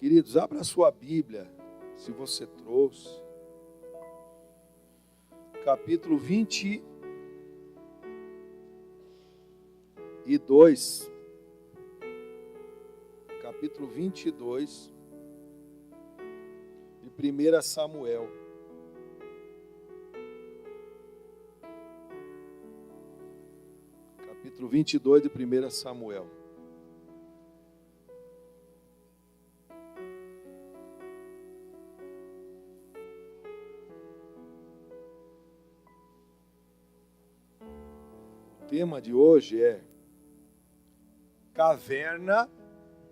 Queridos, abra a sua Bíblia, se você trouxe. Capítulo 22. Capítulo 22 de 1 Samuel. Capítulo 22 de 1 Samuel. O tema de hoje é caverna,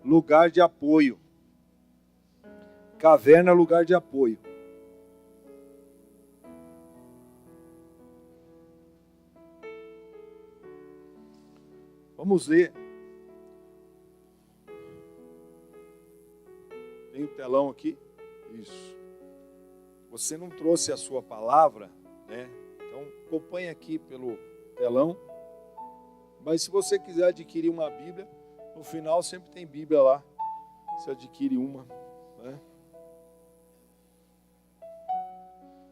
lugar de apoio. Caverna, lugar de apoio. Vamos ler. Tem o telão aqui? Isso. Você não trouxe a sua palavra, né? Então acompanhe aqui pelo telão. Mas se você quiser adquirir uma Bíblia, no final sempre tem Bíblia lá. Você adquire uma, né?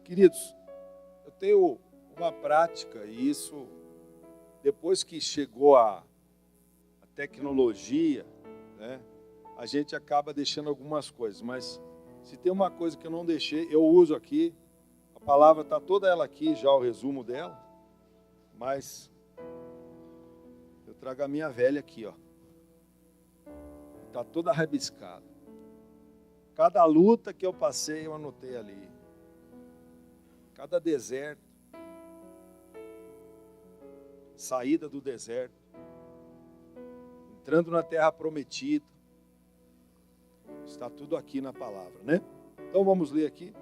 Queridos, eu tenho uma prática, e isso, depois que chegou a tecnologia, né, a gente acaba deixando algumas coisas. Mas se tem uma coisa que eu não deixei, eu uso aqui. A palavra está toda ela aqui, já o resumo dela. Mas eu trago a minha velha aqui, ó. Está toda rabiscada. Cada luta que eu passei, eu anotei ali. Cada deserto. Saída do deserto. Entrando na terra prometida. Está tudo aqui na palavra, né? Então vamos ler aqui.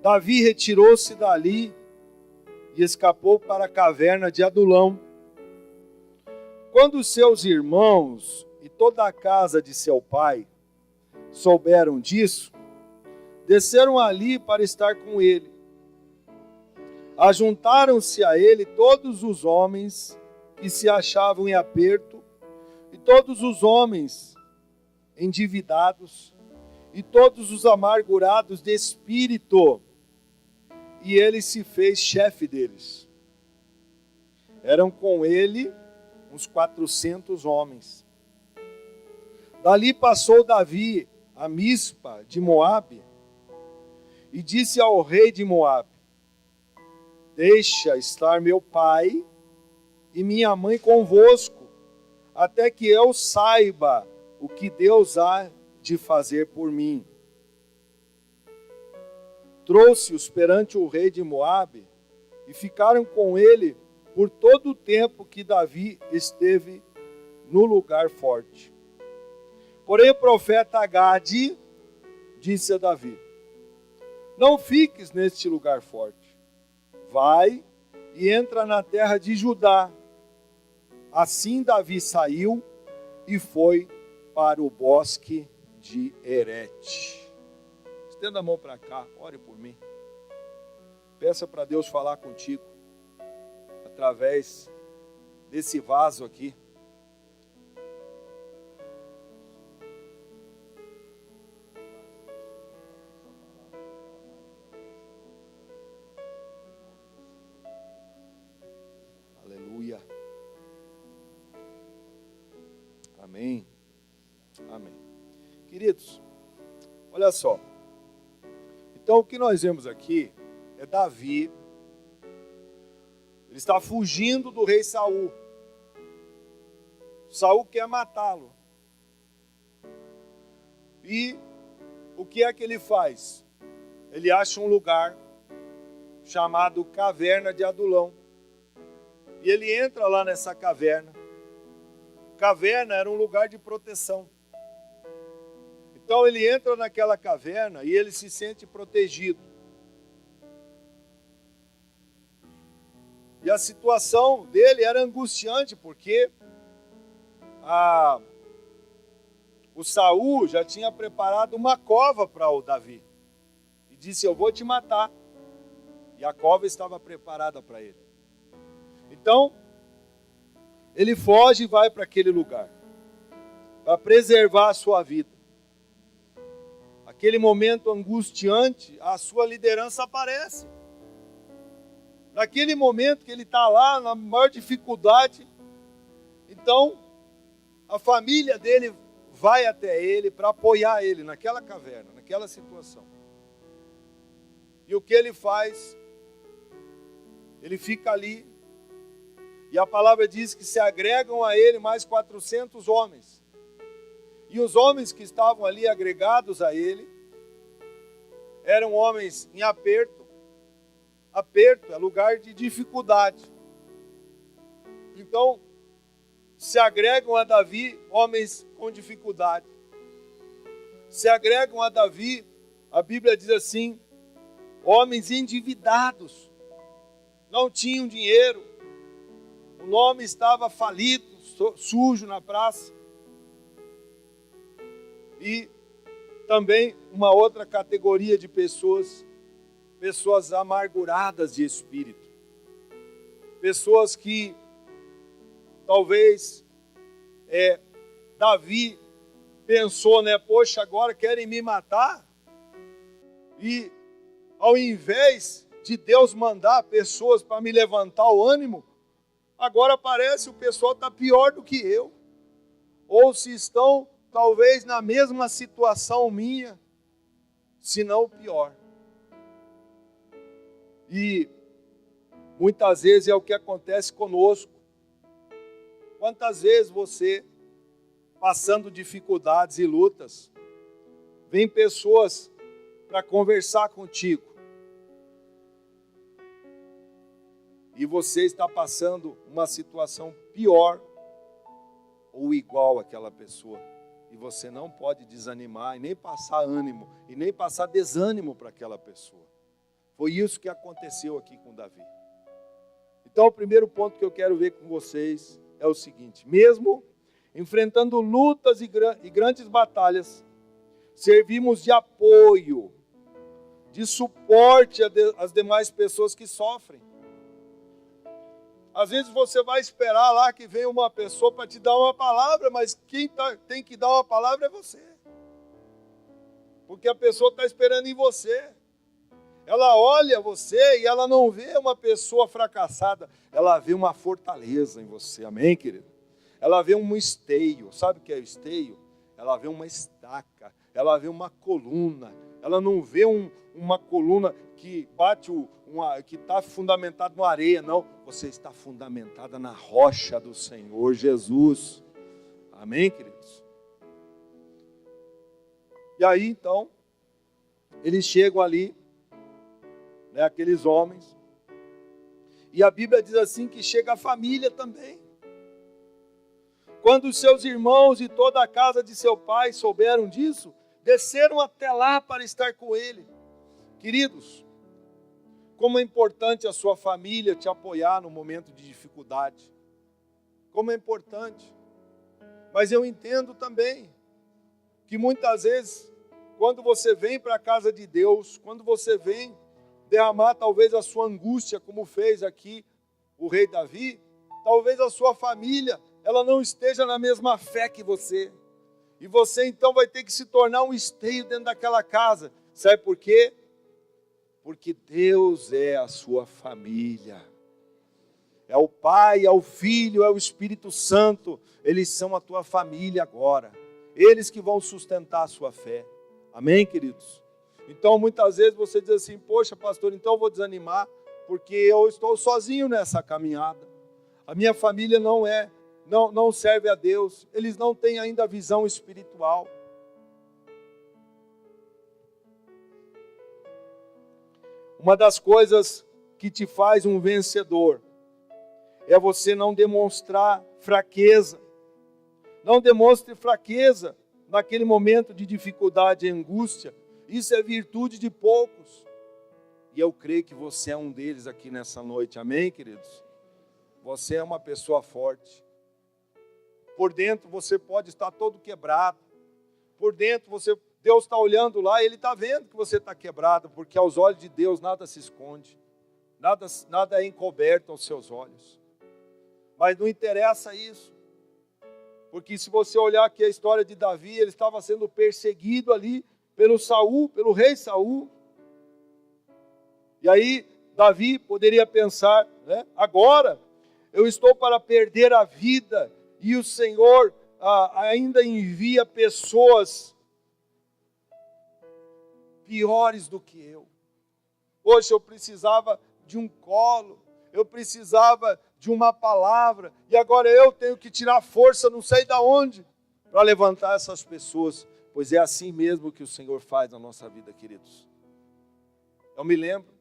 Davi retirou-se dali e escapou para a caverna de Adulão. Quando seus irmãos e toda a casa de seu pai souberam disso, desceram ali para estar com ele. Ajuntaram-se a ele todos os homens que se achavam em aperto, e todos os homens endividados, e todos os amargurados de espírito, e ele se fez chefe deles. Eram com ele uns 400 homens. Dali passou Davi a Mispa de Moabe e disse ao rei de Moabe: deixa estar meu pai e minha mãe convosco, até que eu saiba o que Deus há de fazer por mim. Trouxe-os perante o rei de Moabe e ficaram com ele por todo o tempo que Davi esteve no lugar forte. Porém o profeta Gade disse a Davi: não fiques neste lugar forte. Vai e entra na terra de Judá. Assim Davi saiu e foi para o bosque de Herete. Estenda a mão para cá, ore por mim. Peça para Deus falar contigo através desse vaso aqui. Aleluia. Amém. Amém. Queridos, olha só. Então o que nós vemos aqui é Davi. Ele está fugindo do rei Saul. Saul quer matá-lo. E o que é que ele faz? Ele acha um lugar chamado Caverna de Adulão. E ele entra lá nessa caverna. Caverna era um lugar de proteção. Então ele entra naquela caverna e ele se sente protegido. E a situação dele era angustiante, porque o Saul já tinha preparado uma cova para o Davi. E disse: eu vou te matar. E a cova estava preparada para ele. Então, ele foge e vai para aquele lugar, para preservar a sua vida. naquele momento angustiante, a sua liderança aparece. Naquele momento que ele está lá, na maior dificuldade, então a família dele vai até ele para apoiar ele naquela caverna, naquela situação. E o que ele faz? Ele fica ali, e a palavra diz que se agregam a ele mais 400 homens. E os homens que estavam ali agregados a ele, eram homens em aperto. Aperto é lugar de dificuldade. Então, se agregam a Davi homens com dificuldade. Se agregam a Davi, a Bíblia diz assim, homens endividados, não tinham dinheiro, o nome estava falido, sujo na praça. E também uma outra categoria de pessoas amarguradas de espírito, pessoas que talvez Davi pensou, né? Poxa, agora querem me matar? E ao invés de Deus mandar pessoas para me levantar o ânimo, agora parece o pessoal está pior do que eu. Ou se estão talvez na mesma situação minha, se não pior. E muitas vezes é o que acontece conosco. Quantas vezes você, passando dificuldades e lutas, vem pessoas para conversar contigo, e você está passando uma situação pior ou igual àquela pessoa, e você não pode desanimar, e nem passar ânimo, e nem passar desânimo para aquela pessoa. Foi isso que aconteceu aqui com Davi. Então, o primeiro ponto que eu quero ver com vocês é o seguinte: mesmo enfrentando lutas e grandes batalhas, servimos de apoio, de suporte às demais pessoas que sofrem. Às vezes você vai esperar lá que venha uma pessoa para te dar uma palavra, mas quem tem que dar uma palavra é você. Porque a pessoa está esperando em você. Ela olha você e ela não vê uma pessoa fracassada, ela vê uma fortaleza em você, amém, querido? Ela vê um esteio, sabe o que é o esteio? Ela vê uma estaca, ela vê uma coluna, ela não vê uma coluna que bate, que está fundamentada na areia, não, você está fundamentada na rocha do Senhor Jesus, amém, queridos? E aí, então, eles chegam ali, aqueles homens, e a Bíblia diz assim que chega a família também. Quando os seus irmãos e toda a casa de seu pai souberam disso, desceram até lá para estar com ele. Queridos, como é importante a sua família te apoiar no momento de dificuldade. Como é importante. Mas eu entendo também que muitas vezes, quando você vem para a casa de Deus, quando você vem derramar talvez a sua angústia, como fez aqui o rei Davi, talvez a sua família, ela não esteja na mesma fé que você. E você então vai ter que se tornar um esteio dentro daquela casa. Sabe por quê? Porque Deus é a sua família. É o Pai, é o Filho, é o Espírito Santo. Eles são a tua família agora. Eles que vão sustentar a sua fé. Amém, queridos? Então, muitas vezes você diz assim, poxa, pastor, então eu vou desanimar, porque eu estou sozinho nessa caminhada. A minha família não serve a Deus, eles não têm ainda a visão espiritual. Uma das coisas que te faz um vencedor é você não demonstrar fraqueza. Não demonstre fraqueza naquele momento de dificuldade e angústia. Isso é virtude de poucos. E eu creio que você é um deles aqui nessa noite. Amém, queridos? Você é uma pessoa forte. Por dentro você pode estar todo quebrado. Por dentro Deus está olhando lá e Ele está vendo que você está quebrado. Porque aos olhos de Deus nada se esconde. Nada é encoberto aos seus olhos. Mas não interessa isso. Porque se você olhar aqui a história de Davi, ele estava sendo perseguido ali. pelo rei Saul. E aí Davi poderia pensar, né? Agora eu estou para perder a vida e o Senhor ainda envia pessoas piores do que eu. Poxa, eu precisava de um colo, eu precisava de uma palavra, e agora eu tenho que tirar força, não sei de onde, para levantar essas pessoas. Pois é assim mesmo que o Senhor faz na nossa vida, queridos. Eu me lembro,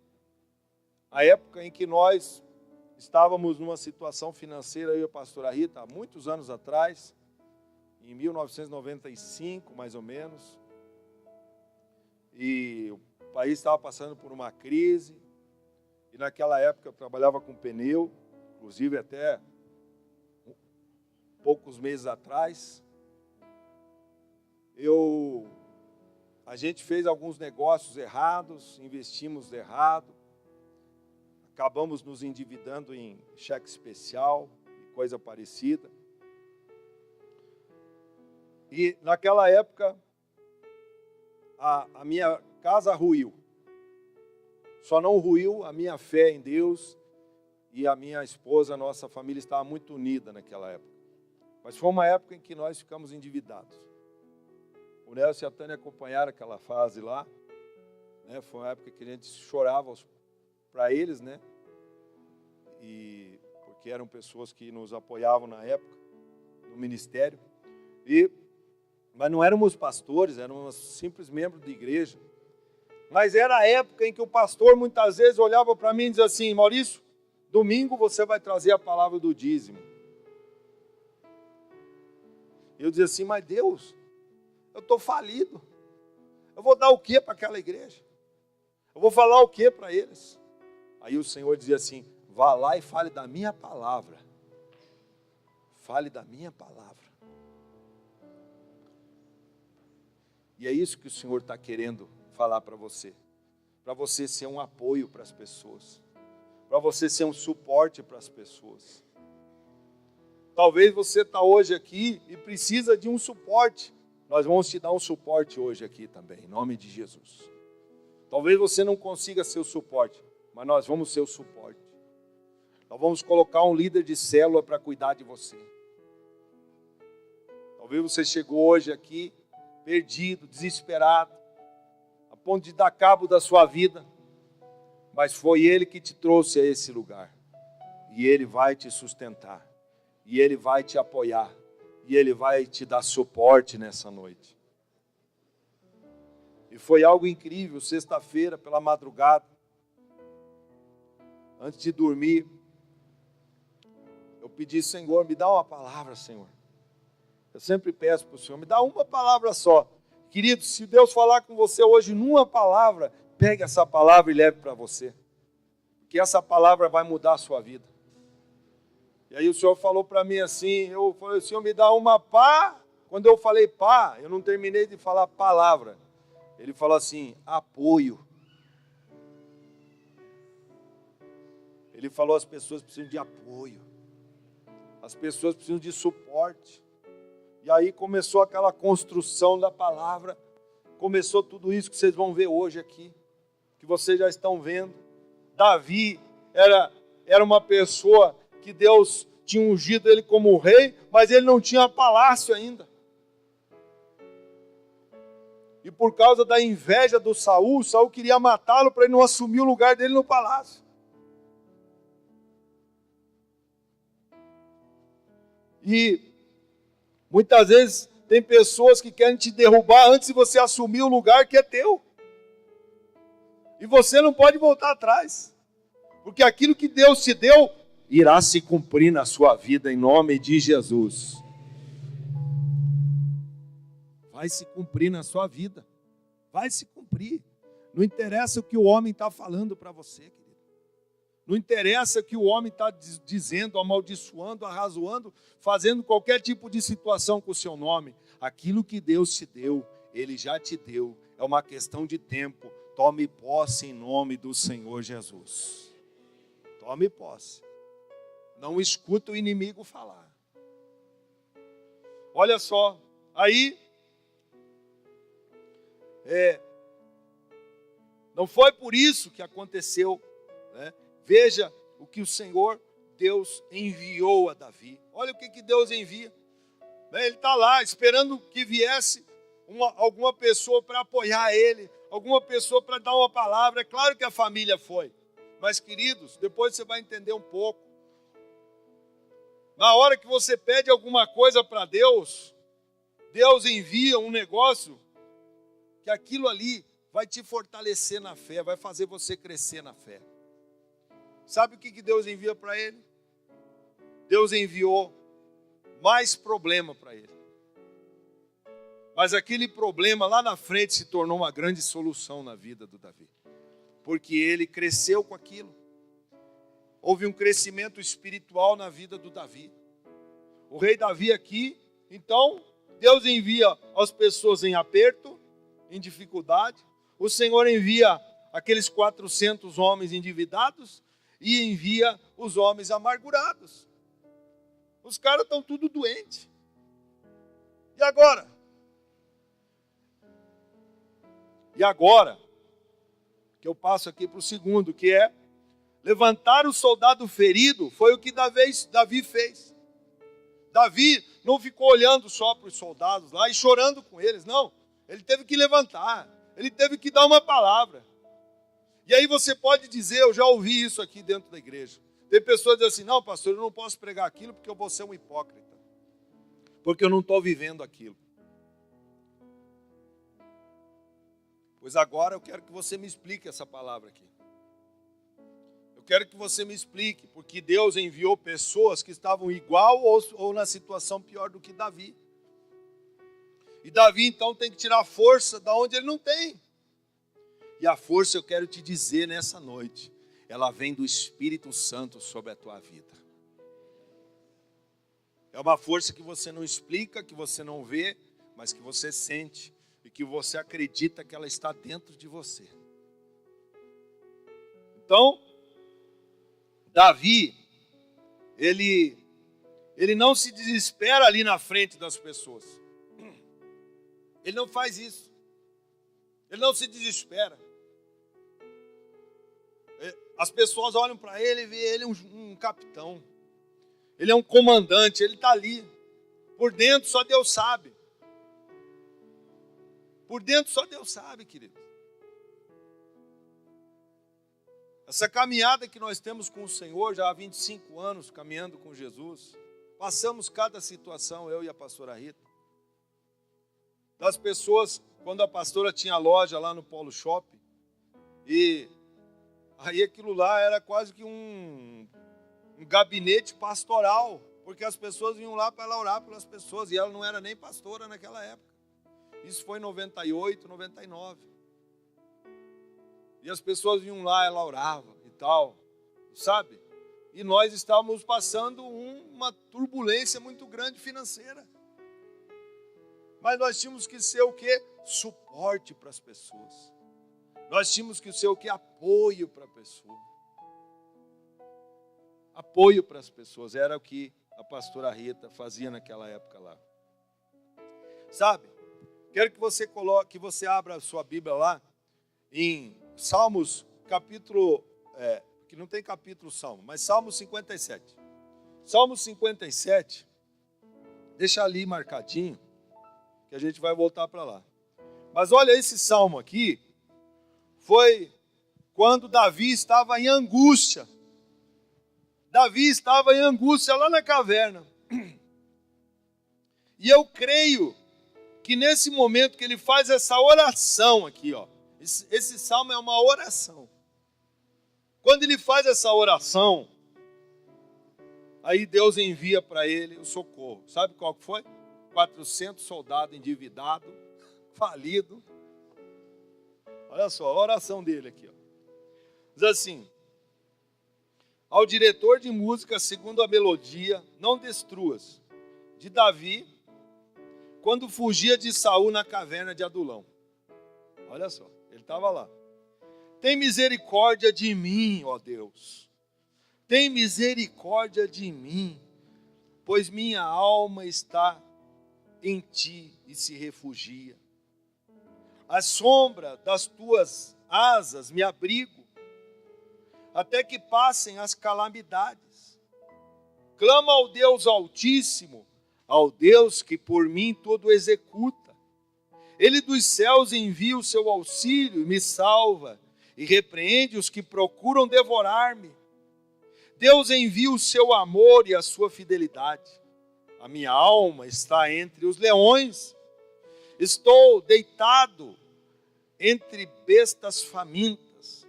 a época em que nós estávamos numa situação financeira, eu e a pastora Rita, há muitos anos atrás, em 1995, mais ou menos, e o país estava passando por uma crise, e naquela época eu trabalhava com pneu, inclusive até poucos meses atrás, a gente fez alguns negócios errados, investimos errado, acabamos nos endividando em cheque especial e coisa parecida. E naquela época, a minha casa ruiu. Só não ruiu a minha fé em Deus e a minha esposa, a nossa família estava muito unida naquela época. Mas foi uma época em que nós ficamos endividados. O Nelson e a Tânia acompanharam aquela fase lá, né? Foi uma época que a gente chorava para eles, né? Porque eram pessoas que nos apoiavam na época, no ministério. Mas não éramos pastores, éramos simples membros de igreja. Mas era a época em que o pastor muitas vezes olhava para mim e dizia assim: Maurício, domingo você vai trazer a palavra do dízimo. Eu dizia assim: mas Deus, eu estou falido. Eu vou dar o que para aquela igreja? Eu vou falar o que para eles? Aí o Senhor dizia assim: vá lá e fale da minha palavra. Fale da minha palavra. E é isso que o Senhor está querendo falar para você ser um apoio para as pessoas, para você ser um suporte para as pessoas. Talvez você está hoje aqui e precisa de um suporte. Nós vamos te dar um suporte hoje aqui também, em nome de Jesus. Talvez você não consiga ser o suporte, mas nós vamos ser o suporte. Nós vamos colocar um líder de célula para cuidar de você. Talvez você chegou hoje aqui perdido, desesperado, a ponto de dar cabo da sua vida, mas foi Ele que te trouxe a esse lugar, e Ele vai te sustentar, e Ele vai te apoiar, e Ele vai te dar suporte nessa noite. E foi algo incrível, sexta-feira, pela madrugada, antes de dormir, eu pedi: Senhor, me dá uma palavra, Senhor. Eu sempre peço para o Senhor, me dá uma palavra só. Querido, se Deus falar com você hoje numa palavra, pegue essa palavra e leve para você. Porque essa palavra vai mudar a sua vida. E aí o Senhor falou para mim assim, eu falei: Senhor, me dá uma pá. Quando eu falei pá, eu não terminei de falar palavra. Ele falou assim: apoio. Ele falou: as pessoas precisam de apoio. As pessoas precisam de suporte. E aí começou aquela construção da palavra, começou tudo isso que vocês vão ver hoje aqui, que vocês já estão vendo. Davi era uma pessoa que Deus tinha ungido ele como rei, mas ele não tinha palácio ainda. E por causa da inveja do Saul queria matá-lo para ele não assumir o lugar dele no palácio. E muitas vezes tem pessoas que querem te derrubar antes de você assumir o lugar que é teu. E você não pode voltar atrás. Porque aquilo que Deus te deu irá se cumprir na sua vida em nome de Jesus. Vai se cumprir na sua vida. Vai se cumprir. Não interessa o que o homem está falando para você, querido. Não interessa o que o homem está dizendo, amaldiçoando, arrazoando, fazendo qualquer tipo de situação com o seu nome. Aquilo que Deus te deu, Ele já te deu. É uma questão de tempo. Tome posse em nome do Senhor Jesus. Tome posse. Não escuta o inimigo falar. Olha só, aí Não foi por isso que aconteceu, né? Veja o que o Senhor Deus enviou a Davi. Olha o que Deus envia. Ele está lá esperando que viesse alguma pessoa para apoiar ele, alguma pessoa para dar uma palavra. É claro que a família foi, mas queridos, depois você vai entender um pouco. Na hora que você pede alguma coisa para Deus, Deus envia um negócio que aquilo ali vai te fortalecer na fé, vai fazer você crescer na fé. Sabe o que Deus envia para ele? Deus enviou mais problema para ele. Mas aquele problema lá na frente se tornou uma grande solução na vida do Davi. Porque ele cresceu com aquilo. Houve um crescimento espiritual na vida do Davi. O rei Davi aqui, então, Deus envia as pessoas em aperto, em dificuldade. O Senhor envia aqueles 400 homens endividados e envia os homens amargurados. Os caras estão tudo doentes. E agora? E agora, que eu passo aqui para o segundo, que é levantar o soldado ferido, foi o que Davi fez. Davi não ficou olhando só para os soldados lá e chorando com eles, não. Ele teve que levantar, ele teve que dar uma palavra. E aí você pode dizer, eu já ouvi isso aqui dentro da igreja. Tem pessoas que dizem assim, não, pastor, eu não posso pregar aquilo porque eu vou ser um hipócrita. Porque eu não estou vivendo aquilo. Pois agora eu quero que você me explique essa palavra aqui. Eu quero que você me explique, porque Deus enviou pessoas que estavam igual ou na situação pior do que Davi. E Davi então tem que tirar força da onde ele não tem. E a força, eu quero te dizer nessa noite, ela vem do Espírito Santo sobre a tua vida. É uma força que você não explica, que você não vê, mas que você sente e que você acredita que ela está dentro de você. Então, Davi, ele não se desespera ali na frente das pessoas. Ele não faz isso. Ele não se desespera. As pessoas olham para ele e veem ele um capitão. Ele é um comandante, ele está ali. Por dentro só Deus sabe. Por dentro só Deus sabe, querido. Essa caminhada que nós temos com o Senhor, já há 25 anos caminhando com Jesus, passamos cada situação, eu e a pastora Rita. Das pessoas, quando a pastora tinha loja lá no Polo Shopping, e aí aquilo lá era quase que um gabinete pastoral, porque as pessoas vinham lá para ela orar pelas pessoas, e ela não era nem pastora naquela época. Isso foi em 98, 99. E as pessoas vinham lá, ela orava e tal, sabe? E nós estávamos passando uma turbulência muito grande financeira. Mas nós tínhamos que ser o quê? Suporte para as pessoas. Nós tínhamos que ser o quê? Apoio para a pessoa. Apoio para as pessoas. Era o que a pastora Rita fazia naquela época lá. Sabe? Quero que você coloque, que você abra a sua Bíblia lá em Salmos, capítulo, que não tem capítulo Salmo, mas Salmo 57. Salmo 57, deixa ali marcadinho, que a gente vai voltar para lá. Mas olha, esse salmo aqui, foi quando Davi estava em angústia. Davi estava em angústia lá na caverna. E eu creio que nesse momento que ele faz essa oração aqui, ó, esse salmo é uma oração. Quando ele faz essa oração, aí Deus envia para ele o socorro. Sabe qual que foi? 400 soldados endividados, falido. Olha só, a oração dele aqui, ó. Diz assim: ao diretor de música, segundo a melodia, não destruas, de Davi, quando fugia de Saul na caverna de Adulão. Olha só, ele estava lá. Tem misericórdia de mim, ó Deus. Tem misericórdia de mim, pois minha alma está em ti e se refugia. À sombra das tuas asas me abrigo, até que passem as calamidades. Clamo ao Deus Altíssimo, ao Deus que por mim tudo executa. Ele dos céus envia o seu auxílio e me salva, e repreende os que procuram devorar-me. Deus envia o seu amor e a sua fidelidade. A minha alma está entre os leões. Estou deitado entre bestas famintas,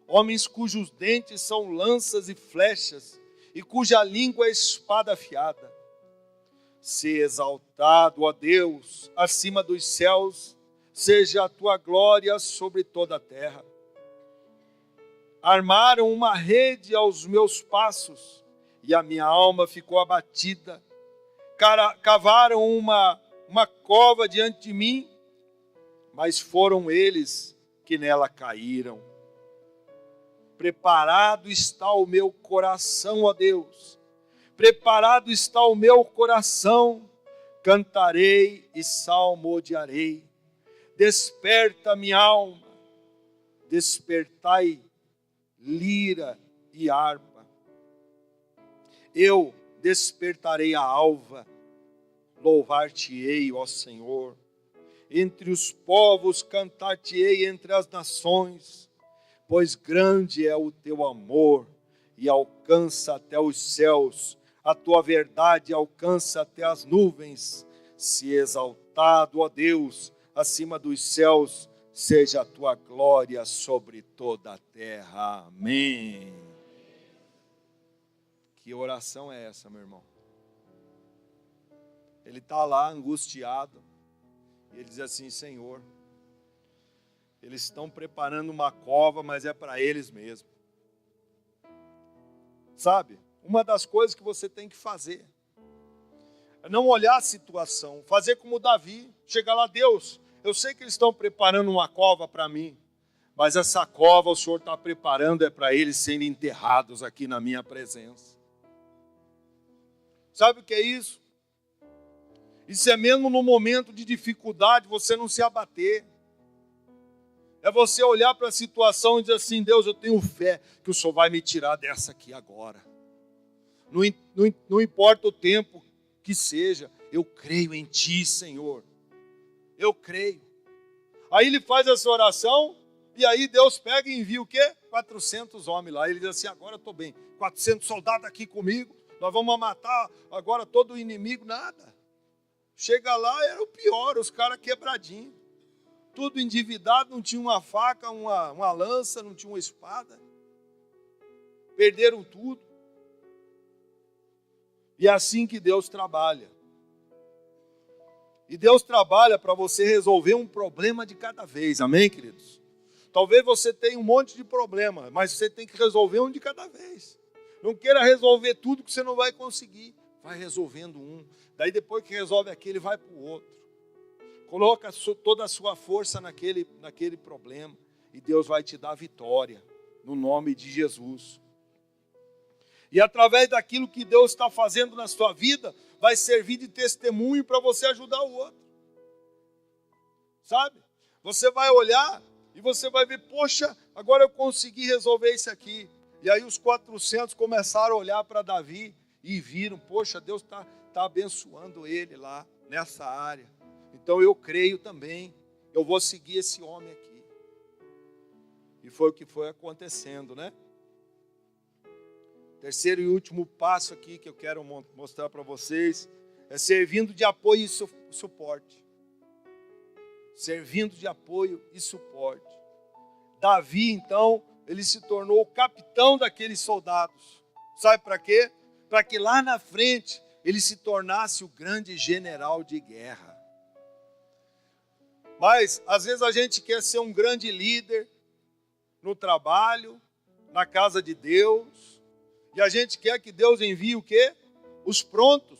homens cujos dentes são lanças e flechas, e cuja língua é espada afiada. Se exaltado, ó Deus, acima dos céus, seja a tua glória sobre toda a terra. Armaram uma rede aos meus passos, e a minha alma ficou abatida. Cavaram uma cova diante de mim, mas foram eles que nela caíram. Preparado está o meu coração, ó Deus. Preparado está o meu coração. Cantarei e salmodiarei. Desperta minha alma. Despertai lira e harpa. Eu despertarei a alva. Louvar-te-ei, ó Senhor. Entre os povos cantar-te-ei entre as nações, pois grande é o teu amor e alcança até os céus, a tua verdade alcança até as nuvens. Se exaltado, ó Deus, acima dos céus, seja a tua glória sobre toda a terra. Amém. Que oração é essa, meu irmão? Ele está lá angustiado. E ele diz assim: Senhor, eles estão preparando uma cova, mas é para eles mesmo. Sabe, uma das coisas que você tem que fazer é não olhar a situação, fazer como Davi, chegar lá: Deus, eu sei que eles estão preparando uma cova para mim, mas essa cova o Senhor está preparando é para eles serem enterrados aqui na minha presença. Sabe o que é isso? Isso é mesmo no momento de dificuldade, você não se abater. É você olhar para a situação e dizer assim: Deus, eu tenho fé que o Senhor vai me tirar dessa aqui agora. Não importa o tempo que seja, eu creio em Ti, Senhor. Eu creio. Aí ele faz essa oração, e aí Deus pega e envia o quê? 400 homens lá. Ele diz assim: agora eu estou bem. 400 soldados aqui comigo, nós vamos matar agora todo o inimigo. Nada. Chega lá, era o pior, os caras quebradinhos. Tudo endividado, não tinha uma faca, uma lança, não tinha uma espada. Perderam tudo. E é assim que Deus trabalha. E Deus trabalha para você resolver um problema de cada vez. Amém, queridos? Talvez você tenha um monte de problema, mas você tem que resolver um de cada vez. Não queira resolver tudo que você não vai conseguir. Vai resolvendo um. Daí depois que resolve aquele, vai para o outro. Coloca toda a sua força naquele problema. E Deus vai te dar vitória. No nome de Jesus. E através daquilo que Deus está fazendo na sua vida, vai servir de testemunho para você ajudar o outro. Sabe? Você vai olhar e você vai ver: poxa, agora eu consegui resolver isso aqui. E aí os 400 começaram a olhar para Davi e viram: poxa, Deus está abençoando ele lá nessa área. Então eu creio também, eu vou seguir esse homem aqui. E foi o que foi acontecendo, né? Terceiro e último passo aqui que eu quero mostrar para vocês é servindo de apoio e suporte. Servindo de apoio e suporte. Davi, então, ele se tornou o capitão daqueles soldados. Sabe para quê? Para que lá na frente ele se tornasse o grande general de guerra. Mas, às vezes a gente quer ser um grande líder no trabalho, na casa de Deus, e a gente quer que Deus envie o quê? Os prontos.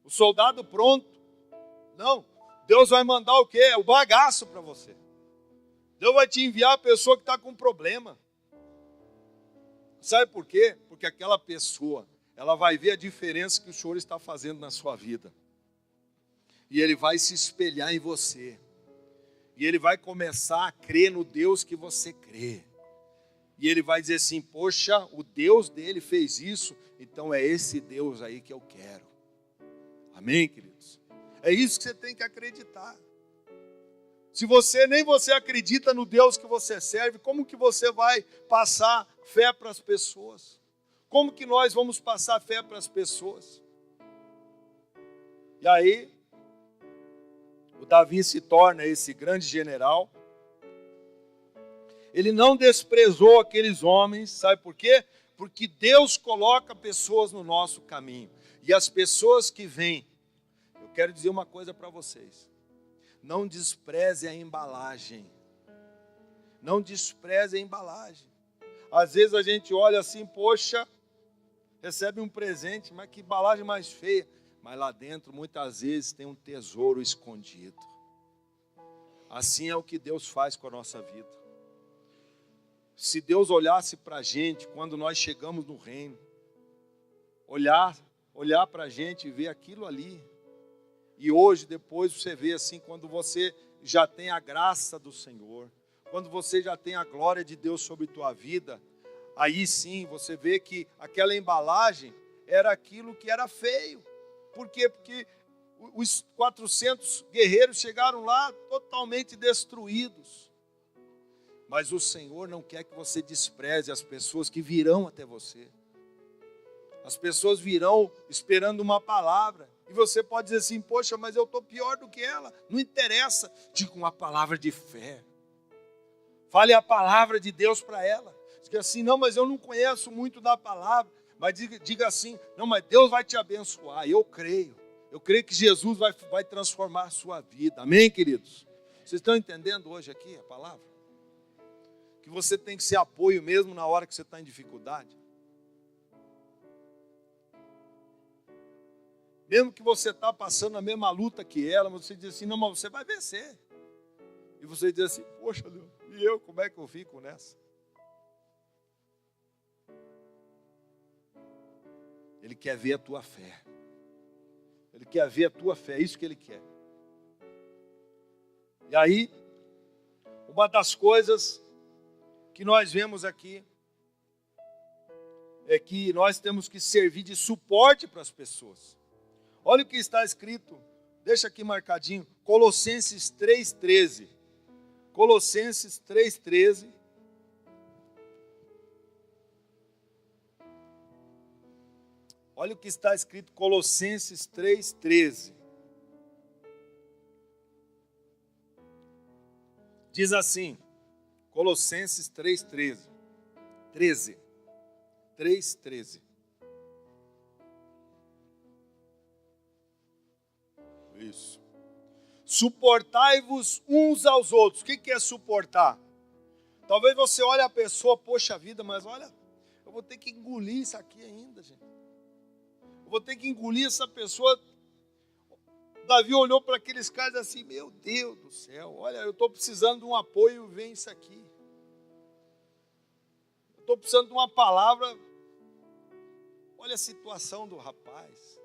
O soldado pronto. Não, Deus vai mandar o quê? O bagaço para você. Deus vai te enviar a pessoa que está com problema. Sabe por quê? Porque aquela pessoa, ela vai ver a diferença que o Senhor está fazendo na sua vida. E ele vai se espelhar em você. E ele vai começar a crer no Deus que você crê. E ele vai dizer assim, poxa, o Deus dele fez isso, então é esse Deus aí que eu quero. Amém, queridos? É isso que você tem que acreditar. Se nem você acredita no Deus que você serve, como que você vai passar fé para as pessoas? Como que nós vamos passar fé para as pessoas? E aí, o Davi se torna esse grande general. Ele não desprezou aqueles homens, sabe por quê? Porque Deus coloca pessoas no nosso caminho. E as pessoas que vêm, eu quero dizer uma coisa para vocês. Não despreze a embalagem. Não despreze a embalagem. Às vezes a gente olha assim, poxa, recebe um presente, mas que embalagem mais feia. Mas lá dentro, muitas vezes, tem um tesouro escondido. Assim é o que Deus faz com a nossa vida. Se Deus olhasse para a gente, quando nós chegamos no reino, olhar para a gente e ver aquilo ali. E hoje, depois, você vê assim, quando você já tem a graça do Senhor, quando você já tem a glória de Deus sobre tua vida, aí sim, você vê que aquela embalagem era aquilo que era feio. Por quê? Porque os 400 guerreiros chegaram lá totalmente destruídos. Mas o Senhor não quer que você despreze as pessoas que virão até você. As pessoas virão esperando uma palavra. E você pode dizer assim, poxa, mas eu estou pior do que ela. Não interessa. Diga uma palavra de fé. Fale a palavra de Deus para ela. Diga assim, não, mas eu não conheço muito da palavra. Mas diga assim, não, mas Deus vai te abençoar. Eu creio. Eu creio que Jesus vai transformar a sua vida. Amém, queridos? Vocês estão entendendo hoje aqui a palavra? Que você tem que ser apoio mesmo na hora que você está em dificuldade. Mesmo que você está passando a mesma luta que ela, você diz assim, não, mas você vai vencer. E você diz assim, poxa Deus, e eu, como é que eu fico nessa? Ele quer ver a tua fé. Ele quer ver a tua fé, é isso que ele quer. E aí, uma das coisas que nós vemos aqui é que nós temos que servir de suporte para as pessoas. Olha o que está escrito, deixa aqui marcadinho, Colossenses 3,13. Colossenses 3,13. Olha o que está escrito, Colossenses 3,13. Diz assim, Colossenses 3,13. 3,13. Isso. Suportai-vos uns aos outros. O que é suportar? Talvez você olhe a pessoa, poxa vida, mas olha, eu vou ter que engolir isso aqui ainda, gente. Eu vou ter que engolir essa pessoa. Davi olhou para aqueles caras assim, meu Deus do céu, olha, eu estou precisando de um apoio, vem isso aqui. Eu estou precisando de uma palavra. Olha a situação do rapaz.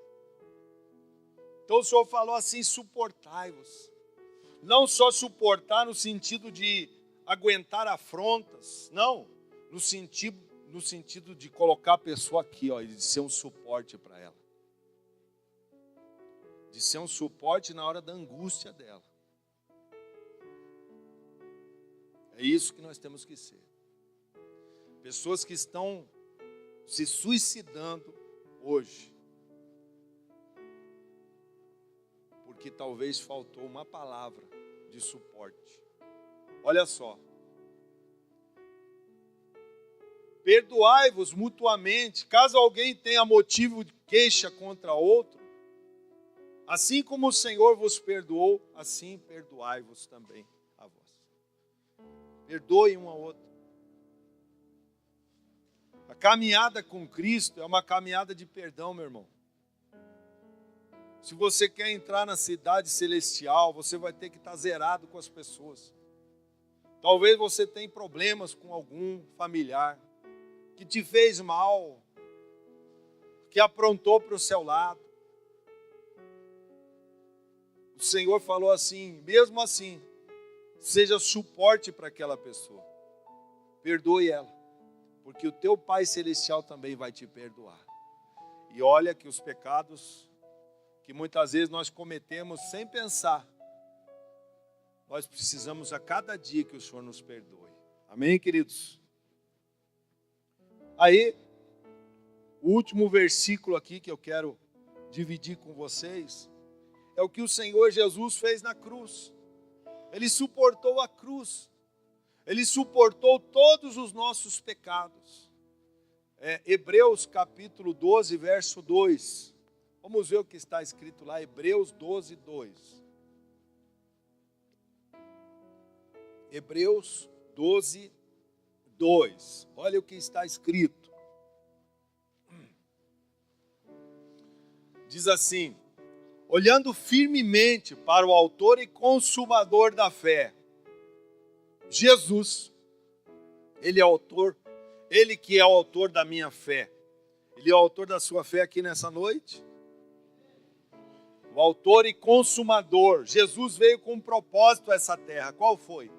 Então o Senhor falou assim, suportai-vos. Não só suportar no sentido de aguentar afrontas, não, no sentido de colocar a pessoa aqui, ó, e de ser um suporte para ela. De ser um suporte na hora da angústia dela. É isso que nós temos que ser. Pessoas que estão se suicidando hoje. Porque talvez faltou uma palavra de suporte. Olha só. Perdoai-vos mutuamente, caso alguém tenha motivo de queixa contra outro. Assim como o Senhor vos perdoou, assim perdoai-vos também a vós. Perdoe um ao outro. A caminhada com Cristo é uma caminhada de perdão, meu irmão. Se você quer entrar na cidade celestial, você vai ter que estar zerado com as pessoas. Talvez você tenha problemas com algum familiar que te fez mal, que aprontou para o seu lado. o Senhor falou assim, mesmo assim, seja suporte para aquela pessoa. Perdoe ela, porque o teu Pai Celestial também vai te perdoar. E olha que os pecados que muitas vezes nós cometemos sem pensar, nós precisamos a cada dia que o Senhor nos perdoe. Amém, queridos? Aí, o último versículo aqui que eu quero dividir com vocês é o que o Senhor Jesus fez na cruz. Ele suportou a cruz. Ele suportou todos os nossos pecados. Hebreus capítulo 12, verso 2. Vamos ver o que está escrito lá, Hebreus 12, 2. Hebreus 12, 2. Olha o que está escrito. Diz assim: olhando firmemente para o autor e consumador da fé, Jesus, Ele é autor, Ele que é o autor da minha fé. Ele é o autor da sua fé aqui nessa noite? O autor e consumador. Jesus veio com um propósito a essa terra. Qual foi?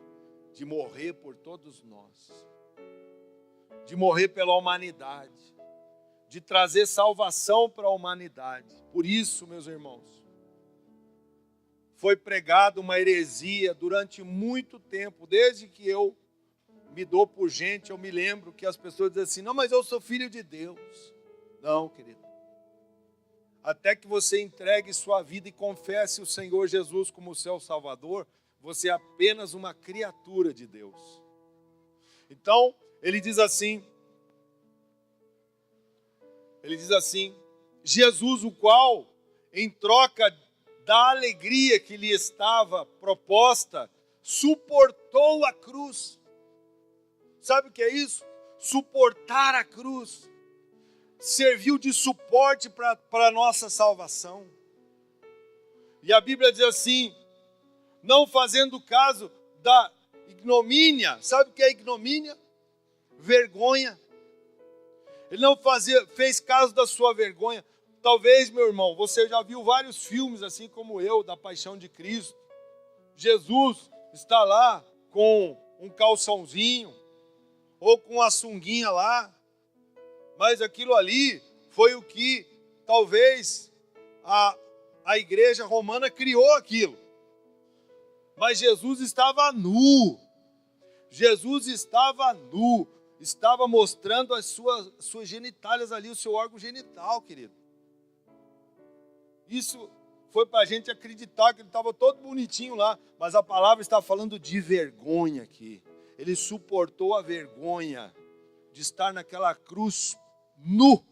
De morrer por todos nós. De morrer pela humanidade. De trazer salvação para a humanidade. Por isso, meus irmãos, foi pregada uma heresia durante muito tempo. Desde que eu me dou por gente, eu me lembro que as pessoas dizem assim, não, mas eu sou filho de Deus. Não, querido. Até que você entregue sua vida e confesse o Senhor Jesus como seu Salvador, você é apenas uma criatura de Deus. Então, ele diz assim, Jesus, o qual, em troca da alegria que lhe estava proposta, suportou a cruz. Sabe o que é isso? Suportar a cruz. Serviu de suporte para a nossa salvação. E a Bíblia diz assim, não fazendo caso da ignomínia. Sabe o que é ignomínia? Vergonha. Ele não fez caso da sua vergonha. Talvez, meu irmão, você já viu vários filmes, assim como eu, da Paixão de Cristo. Jesus está lá com um calçãozinho, ou com uma sunguinha lá, mas aquilo ali foi o que talvez a igreja romana criou aquilo. Mas Jesus estava nu. Jesus estava nu. Estava mostrando as suas genitálias ali, o seu órgão genital, querido. Isso foi para a gente acreditar que ele estava todo bonitinho lá. Mas a palavra está falando de vergonha aqui. Ele suportou a vergonha de estar naquela cruz nu,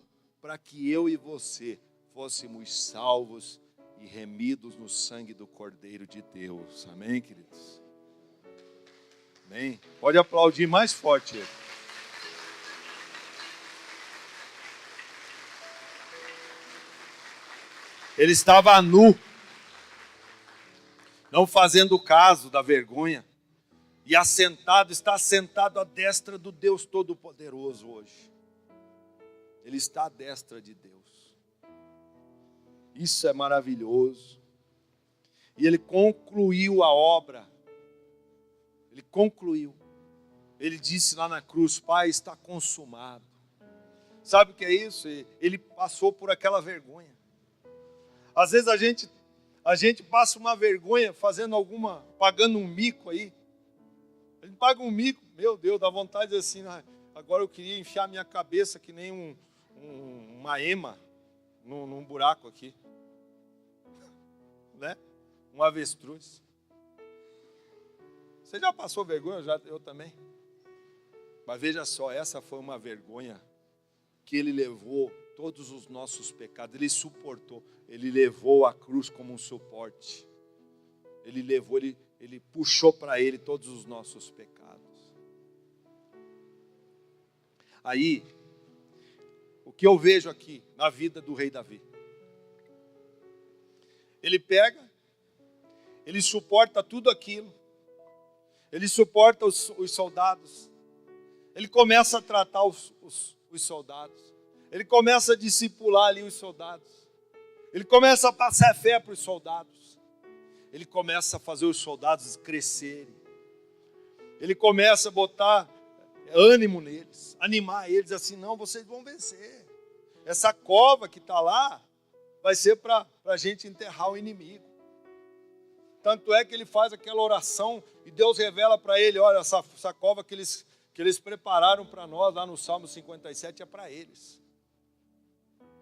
para que eu e você fôssemos salvos e remidos no sangue do Cordeiro de Deus. Amém, queridos? Amém? Pode aplaudir mais forte ele. Ele estava nu, não fazendo caso da vergonha, e está sentado à destra do Deus Todo-Poderoso hoje. Ele está à destra de Deus. Isso é maravilhoso. E ele concluiu a obra. Ele concluiu. Ele disse lá na cruz, Pai, está consumado. Sabe o que é isso? Ele passou por aquela vergonha. Às vezes a gente passa uma vergonha pagando um mico aí. A gente paga um mico, meu Deus, dá vontade de dizer assim, agora eu queria enfiar minha cabeça que nem uma ema num buraco aqui. Né? Um avestruz. Você já passou vergonha? Eu também. Mas veja só, essa foi uma vergonha que ele levou todos os nossos pecados. Ele suportou. Ele levou a cruz como um suporte. Ele puxou para ele todos os nossos pecados. Aí, o que eu vejo aqui na vida do rei Davi? Ele pega, ele suporta tudo aquilo, ele suporta os soldados, ele começa a tratar os soldados, ele começa a discipular ali os soldados, ele começa a passar fé para os soldados, ele começa a fazer os soldados crescerem. Ele começa a botar ânimo neles, animar eles assim, não, vocês vão vencer. Essa cova que está lá vai ser para a gente enterrar o inimigo. Tanto é que ele faz aquela oração e Deus revela para ele, olha, essa cova que eles prepararam para nós lá no Salmo 57 é para eles.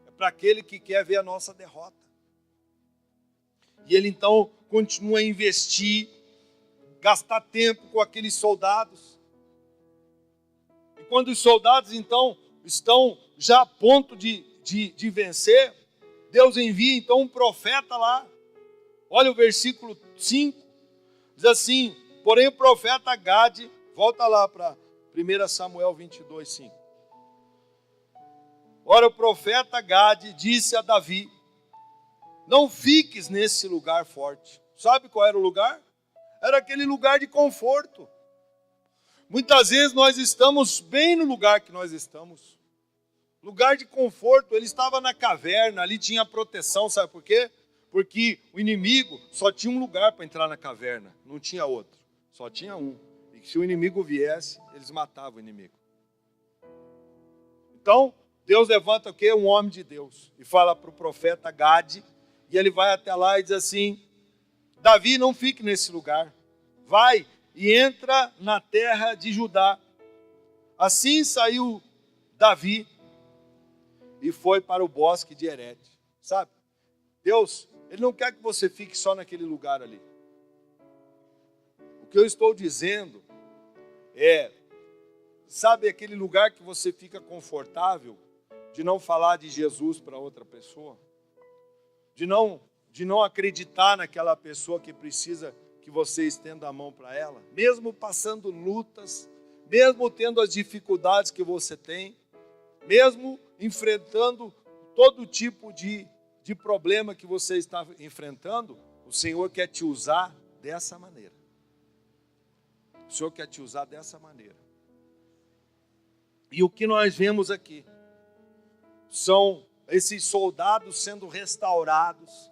É para aquele que quer ver a nossa derrota. E ele então continua a investir, gastar tempo com aqueles soldados. E quando os soldados então estão já a ponto de vencer, Deus envia então um profeta lá. Olha o versículo 5, diz assim, porém o profeta Gade, volta lá para 1 Samuel 22, 5. Ora, o profeta Gade disse a Davi, não fiques nesse lugar forte. Sabe qual era o lugar? Era aquele lugar de conforto. Muitas vezes nós estamos bem no lugar que nós estamos. Lugar de conforto, ele estava na caverna, ali tinha proteção, sabe por quê? Porque o inimigo só tinha um lugar para entrar na caverna, não tinha outro, só tinha um. E se o inimigo viesse, eles matavam o inimigo. Então, Deus levanta o quê? Um homem de Deus. E fala para o profeta Gade, e ele vai até lá e diz assim, Davi, não fique nesse lugar. Vai e entra na terra de Judá. Assim saiu Davi e foi para o bosque de Herete. Sabe? Deus, ele não quer que você fique só naquele lugar ali. O que eu estou dizendo é, sabe aquele lugar que você fica confortável de não falar de Jesus para outra pessoa? De não acreditar naquela pessoa que precisa que você estenda a mão para ela? Mesmo passando lutas, mesmo tendo as dificuldades que você tem, mesmo enfrentando todo tipo de problema que você está enfrentando, o Senhor quer te usar dessa maneira. O Senhor quer te usar dessa maneira. E o que nós vemos aqui são esses soldados sendo restaurados,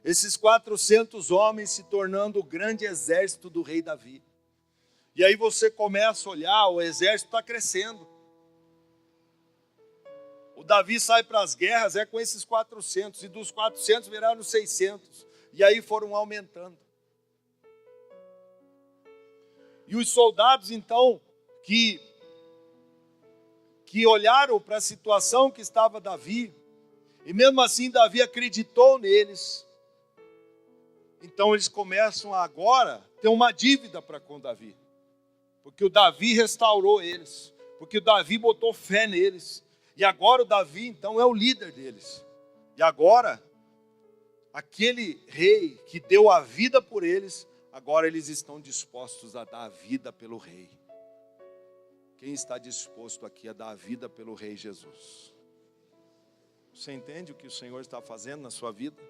esses 400 homens se tornando o grande exército do rei Davi. E aí você começa a olhar, o exército está crescendo. O Davi sai para as guerras, com esses 400, e dos 400 viraram 600, e aí foram aumentando. E os soldados, então, que olharam para a situação que estava Davi, e mesmo assim Davi acreditou neles, então eles começam agora a ter uma dívida para com Davi, porque o Davi restaurou eles, porque o Davi botou fé neles, e agora o Davi então é o líder deles, e agora aquele rei que deu a vida por eles, agora eles estão dispostos a dar a vida pelo rei. Quem está disposto aqui a dar a vida pelo rei Jesus? Você entende o que o Senhor está fazendo na sua vida?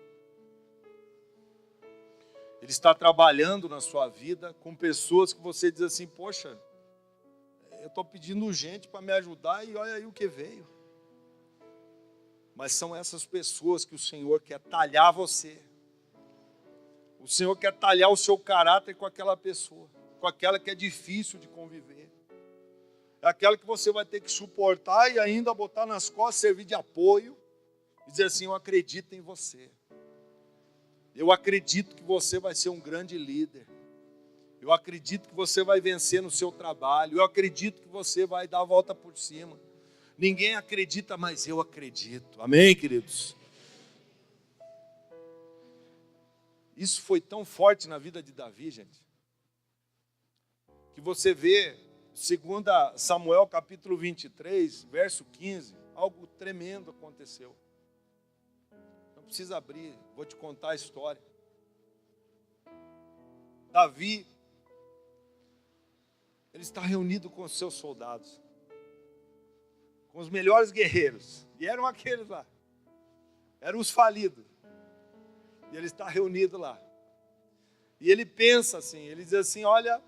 Ele está trabalhando na sua vida com pessoas que você diz assim, poxa, eu estou pedindo gente para me ajudar e olha aí o que veio. Mas são essas pessoas que o Senhor quer talhar você. O Senhor quer talhar o seu caráter com aquela pessoa, com aquela que é difícil de conviver. É aquela que você vai ter que suportar e ainda botar nas costas, servir de apoio, e dizer assim, eu acredito em você. Eu acredito que você vai ser um grande líder. Eu acredito que você vai vencer no seu trabalho. Eu acredito que você vai dar a volta por cima. Ninguém acredita, mas eu acredito. Amém, queridos? Isso foi tão forte na vida de Davi, gente, que você vê, 2 Samuel capítulo 23, verso 15, algo tremendo aconteceu. Não precisa abrir, vou te contar a história. Davi, ele está reunido com os seus soldados, com os melhores guerreiros, e eram aqueles lá, eram os falidos. E ele está reunido lá. E ele pensa assim, ele diz assim, olha,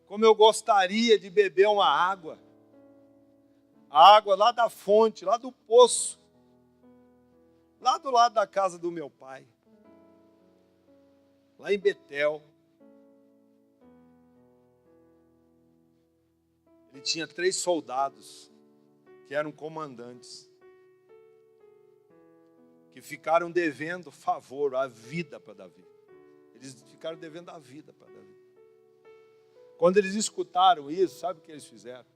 como eu gostaria de beber uma água. A água lá da fonte, lá do poço. Lá do lado da casa do meu pai. lá em Betel, ele tinha 3 soldados que eram comandantes, que ficaram devendo favor, a vida para Davi. Eles ficaram devendo a vida para Davi. Quando eles escutaram isso, sabe o que eles fizeram?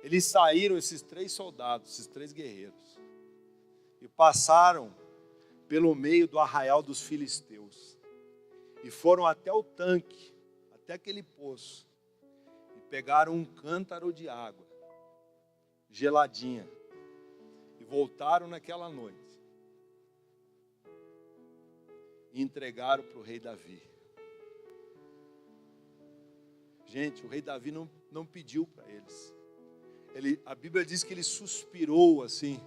Eles saíram, esses 3 soldados, esses 3 guerreiros, e passaram pelo meio do arraial dos filisteus, e foram até o tanque, até aquele poço, e pegaram um cântaro de água, geladinha, e voltaram naquela noite, e entregaram para o rei Davi. Gente, o rei Davi não pediu para eles. A Bíblia diz que ele suspirou assim,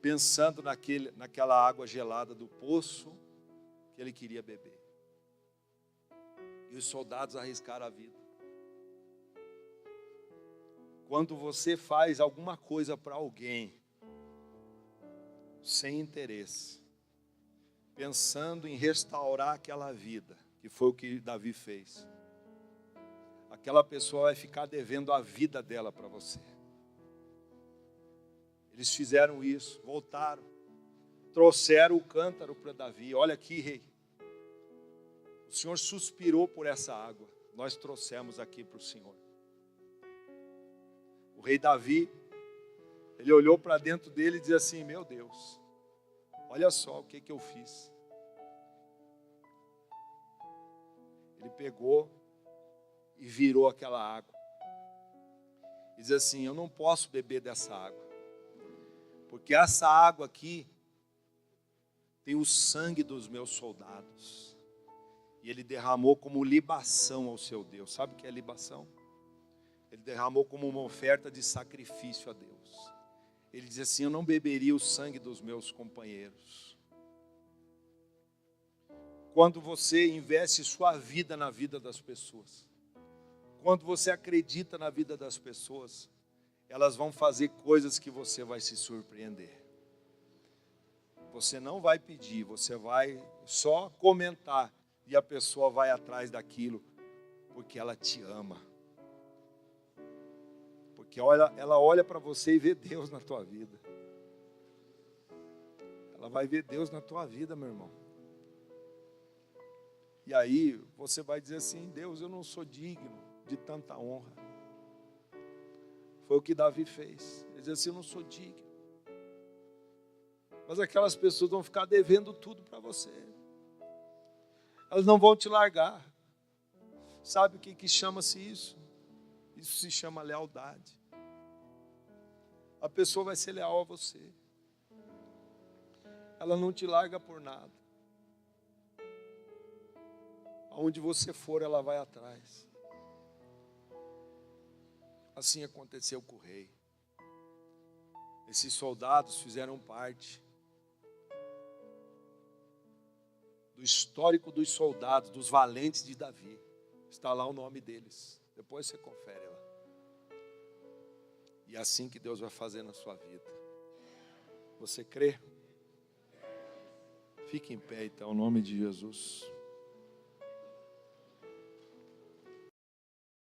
pensando naquela água gelada do poço que ele queria beber. E os soldados arriscaram a vida. Quando você faz alguma coisa para alguém, sem interesse, pensando em restaurar aquela vida, que foi o que Davi fez, aquela pessoa vai ficar devendo a vida dela para você. Eles fizeram isso, voltaram, trouxeram o cântaro para Davi. Olha aqui, rei, o Senhor suspirou por essa água, nós trouxemos aqui para o Senhor. O rei Davi, ele olhou para dentro dele e disse assim: meu Deus, olha só o que eu fiz. Ele pegou e virou aquela água. E diz assim: eu não posso beber dessa água, porque essa água aqui tem o sangue dos meus soldados. E ele derramou como libação ao seu Deus. Sabe o que é libação? Ele derramou como uma oferta de sacrifício a Deus. Ele diz assim: eu não beberia o sangue dos meus companheiros. Quando você investe sua vida na vida das pessoas, quando você acredita na vida das pessoas, elas vão fazer coisas que você vai se surpreender. Você não vai pedir, você vai só comentar, e a pessoa vai atrás daquilo, porque ela te ama. Porque ela olha para você e vê Deus na tua vida. Ela vai ver Deus na tua vida, meu irmão. E aí você vai dizer assim: Deus, eu não sou digno de tanta honra. Foi o que Davi fez. Ele diz assim: eu não sou digno. Mas aquelas pessoas vão ficar devendo tudo para você. Elas não vão te largar. Sabe o que chama-se isso? Isso se chama lealdade. A pessoa vai ser leal a você. Ela não te larga por nada. Aonde você for, ela vai atrás. Assim aconteceu com o rei. Esses soldados fizeram parte do histórico dos soldados, dos valentes de Davi. Está lá o nome deles. Depois você confere lá. E é assim que Deus vai fazer na sua vida. Você crê? Fique em pé então, em nome de Jesus.